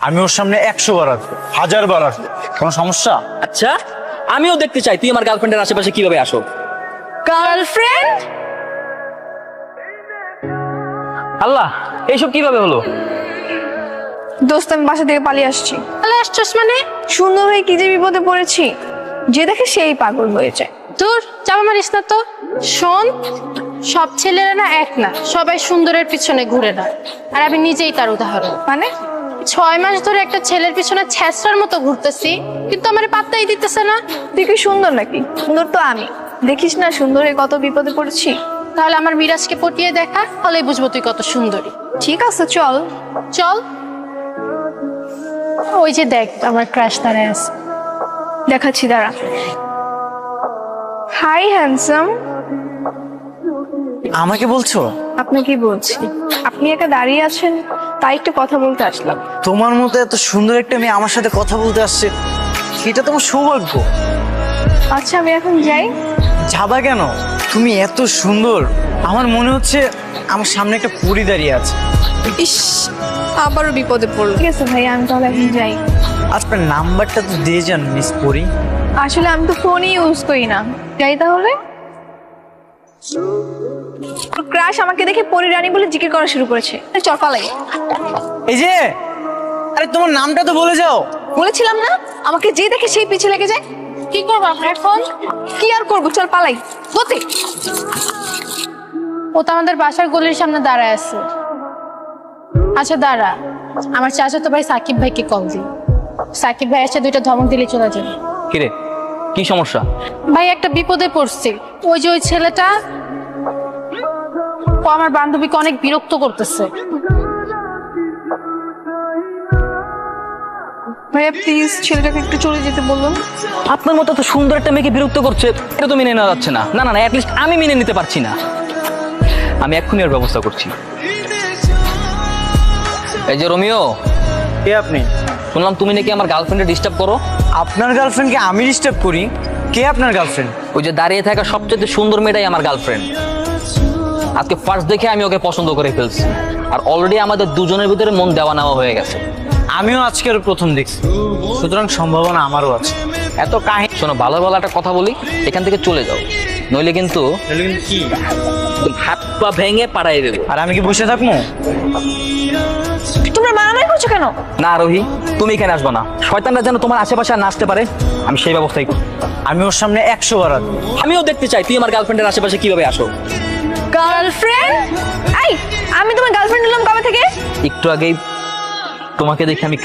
আমি ওর সামনে 100 বার আসবো, 1000 বার আসবো, কোনো সমস্যা? আচ্ছা, আমিও দেখতে চাই তুই আমার গার্লফ্রেন্ডের আশেপাশে কিভাবে আসো। গার্লফ্রেন্ড? আল্লাহ, এইসব কিভাবে হলো? দোস্ত আমি বাসা থেকে পালিয়ে আসছি। পালিয়ে আসছস মানে? সুন্দর হয়ে কি যে বিপদে পড়েছি, যে দেখে সেই পাগল হয়ে যায়। দূর, চাপা মারিস না তো। শোন, সব ছেলেরা না এক না, সবাই সুন্দরের পিছনে ঘুরে না। আর আমি নিজেই তার উদাহরণ। মানে 6 মাস ধরে একটা ছেলের পিছনে ছ্যাঁচড়ার মতো ঘুরতেছি, কিন্তু আমার পাত্তাই দিতেছে না। তুই কি সুন্দর নাকি? সুন্দর তো আমি। দেখিস না সুন্দর হয়ে কত বিপদে পড়েছি। তাহলে আমার মিরাজকে পটিয়ে দেখা, তাহলেই বুঝবো তুই কত সুন্দরী। ঠিক আছে চল। চল। ওই যে দেখ, আমার ক্রাশ দাঁড়ায় আছে। দেখাচ্ছি দাঁড়া। Hi handsome. আমাকে বলছো? আপনাকে বলছি, আপনি একা দাঁড়িয়ে আছেন, তাই একটু কথা বলতে আসলাম। তোমার মতো এত সুন্দর একটা মেয়ে আমার সাথে কথা বলতে আসছে, এটা তোমার সৌভাগ্য। আচ্ছা আমি এখন যাই। যাবা কেন? তুমি এত সুন্দর, আমার মনে হচ্ছে আমার সামনে একটা পরী দাঁড়িয়ে আছে। ইস, আবারও বিপদে পড়ল। ঠিক আছে ভাই, আমি তাহলে এখন যাই। আপনার নাম্বারটা তো দিয়ে যান মিস পরী। আসলে আমি তো ফোনই ইউজ করি না। যাই তাহলে। ক্রাশ আমাকে দেখে পরি রানী বলে জিজ্ঞেস করা শুরু করেছে। চল পালাই। এই যে, আরে তোমার নামটা তো বলে যাও। বলেছিলাম না, আমাকে যে দেখে সেই পিছে লেগে যায়। কি করবো আমরা এখন? কি আর করবো, চল পালাই। গতি। ও তো আমাদের বাসার গলির সামনে দাঁড়ায় আছে। আচ্ছা দাঁড়া, আমার চাচাতো ভাই সাকিব ভাইকে কল দিই। সাকিব ভাই এসে 2টা ধমক দিলে চলে যাবে। কিরে, কি সমস্যা? ভাই একটা বিপদে পড়ছি। ওই যে ওই ছেলেটা, ও আমার বান্ধবীকে অনেক বিরক্ত করতেছে। ভাইয়া প্লিজ ছেলেটাকে একটু চলে যেতে বলুন। আপনার মতো তো সুন্দর একটা মেয়েকে বিরক্ত করছে, এটা তো মেনে নেওয়া যাচ্ছে না। না না না, অ্যাটলিস্ট আমি মেনে নিতে পারছি না। আমি এক্ষুনি এর ব্যবস্থা করছি। এই যে রোমিও, কে আপনি? শুনলাম তুমি নাকি আমার গার্লফ্রেন্ডে ডিস্টার্ব করো। আপনার গার্লফ্রেন্ডকে আমি ডিস্টার্ব করি? কে আপনার গার্লফ্রেন্ড? ওই যে দাঁড়িয়ে থাকা সবচেয়ে সুন্দর মেয়েটাই আমার গার্লফ্রেন্ড। আজকে ফার্স্ট দেখে আমি ওকে পছন্দ করে ফেলছি, আর অলরেডি আমাদের দুজনের ভিতরে মন দেওয়া নেওয়া হয়ে গেছে। আমিও আজকের প্রথম দেখছি, সুতরাং সম্ভাবনা আমারও আছে। এত কাহিনী শোনো, ভালো ভালো একটা কথা বলি, এখান থেকে চলে যাও, নইলে কিন্তু কি? হাত পা ভেঙে পাড়াই দেবো। আর আমি কি বসে থাকবো? তোমরা মারামারি করছো কেন? না রোহি, তুমি এখানে আসবে না। শয়তানরা যেন তোমার আশেপাশে আর না আসতে পারে, আমি সেই ব্যবস্থাই করি। আমি ওর সামনে 100 বার আসবো। আমিও দেখতে চাই তুই আমার গার্লফ্রেন্ডের আশেপাশে কিভাবে আসো। গার্লফ্রেন্ড? এই, আমি তোমার গার্লফ্রেন্ড হলাম কবে থেকে? একটু আগেই তোমাকে দেখে আমি